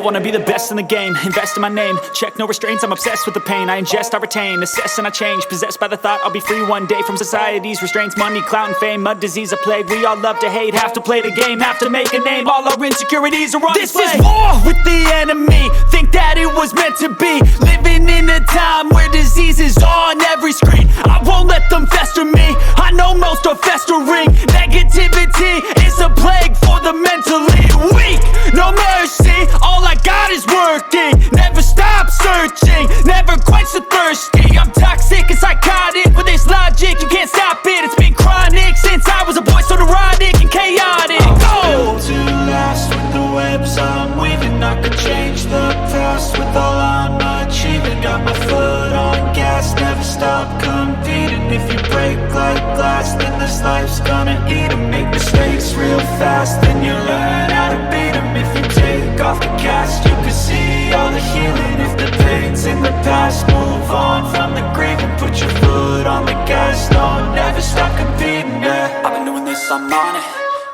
wanna be the best in the game, invest in my name, check no restraints, I'm obsessed with the pain. I ingest, I retain, assess and I change, possessed by the thought I'll be free one day from society's restraints. Money, clout and fame, mud, disease, a plague. We all love to hate, have to play the game, have to make a name. All our insecurities are on display. This is war with the enemy, think that it was meant to be. Living in a time where disease is on every screen. I won't let them fester me, I know most are festering. Negativity is a plague for the mentally weak. No mercy, all I got is working. Never stop searching, never quench the thirsty. I'm toxic and psychotic, with this logic you can't stop it. It's been chronic since I was a boy, so neurotic and chaotic. Built to last with the webs I'm weaving. I could change the past with all I'm achieving. Got my foot on gas, never stop competing. If you break like glass, then this life's gonna eat 'em. Make mistakes real fast, then you learn how to beat 'em. If you take off the cast, you can see all the healing. If the pain's in the past, move on from the grave and put your foot on the gas. No, never stop competing, yeah. I've been doing this, I'm on it.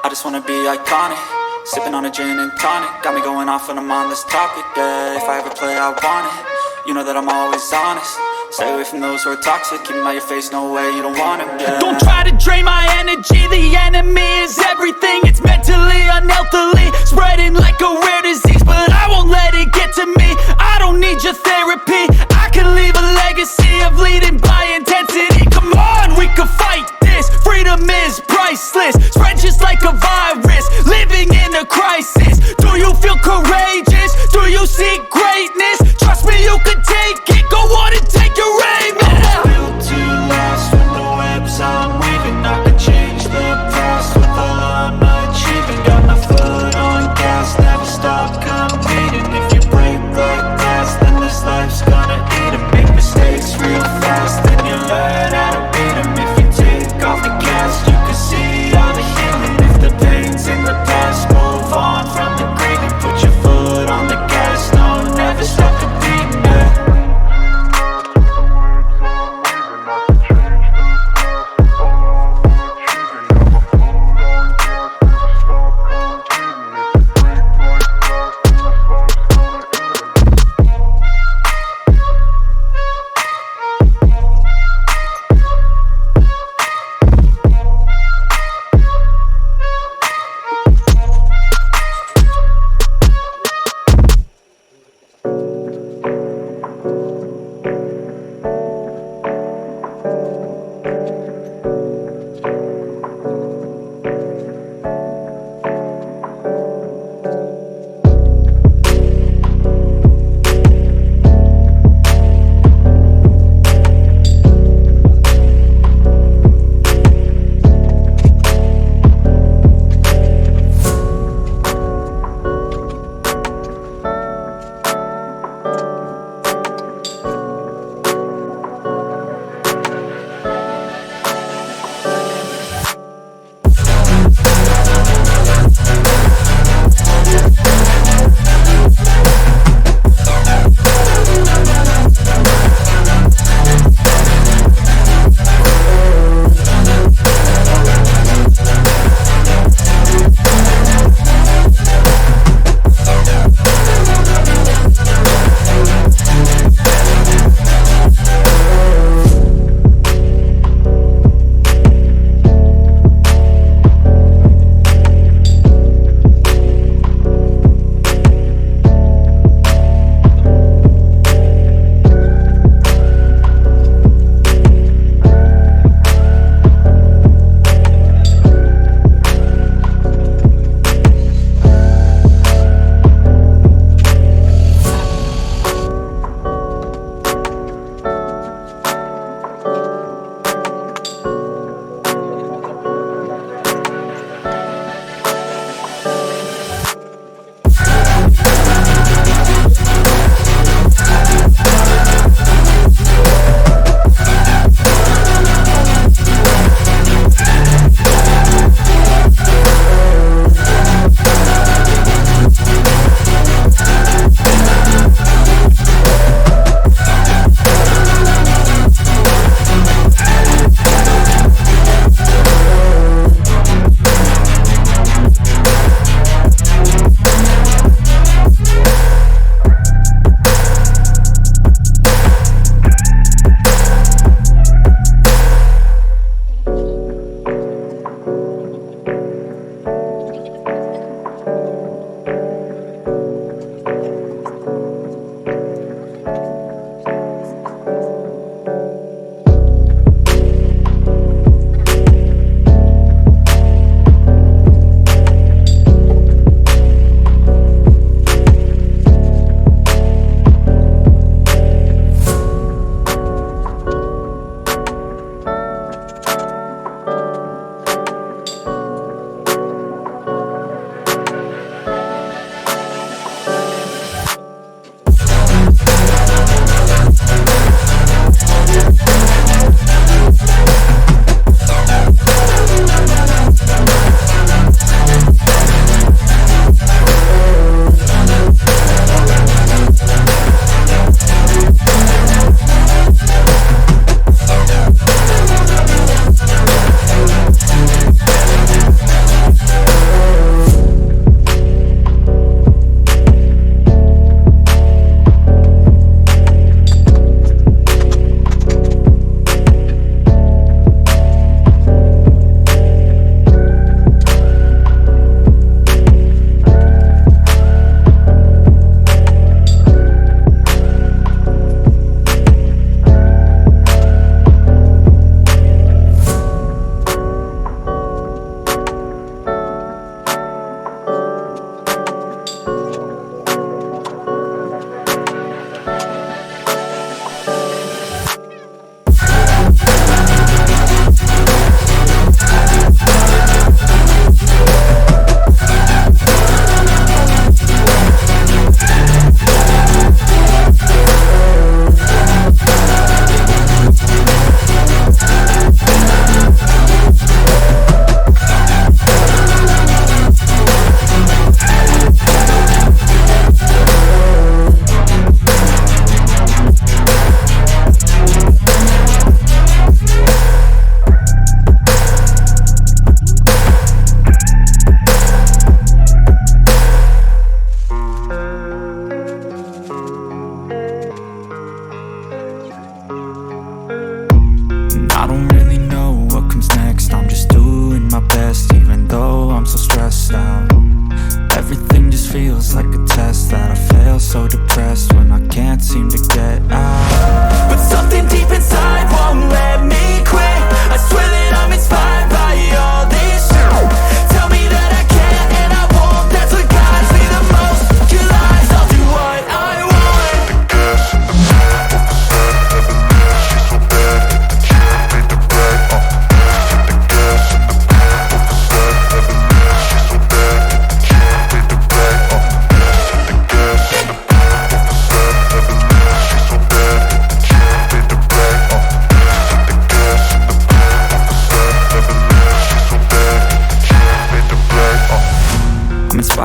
I just wanna be iconic. Sipping on a gin and tonic, got me going off when I'm on this topic, yeah. If I ever play, I want it. You know that I'm always honest. Stay away from those who are toxic. Keep them out your face, no way, you don't want them, yeah. Don't try to drain my energy. The enemy is everything. It's mentally, unhealthily, spreading like a rare disease. But I won't let it get to me. I don't need your therapy. I can leave a legacy of leading by intensity. Come on, we can fight this. Freedom is priceless. Spread just like a virus. Living in a crisis. Do you feel courageous? Do you seek greatness? Trust me, you can take it. Go on and take your aim, yeah. I'm built to last with the webs I'm weaving. I can change the past with all I'm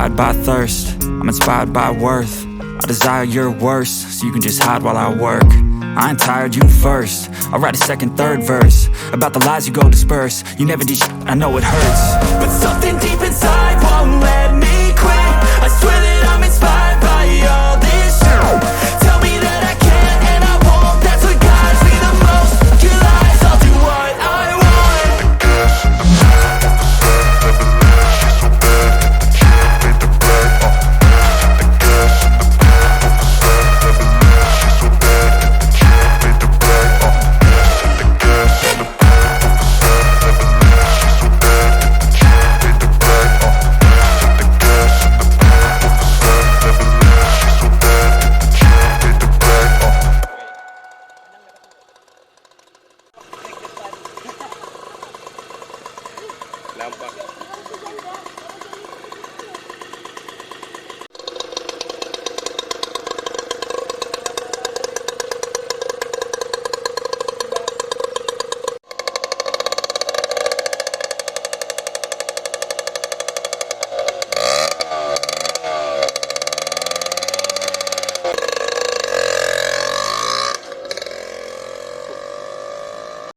inspired by thirst, I'm inspired by worth. I desire your worst, so you can just hide while I work. I ain't tired, you first. I'll write a second, third verse about the lies you go disperse. You never did shit, I know it hurts, but something deep inside won't let me quit. I swear that I'm inspired by all this shit. Tell me that I can't and I won't. That's what guides me the most. Your lies, I'll do what I want.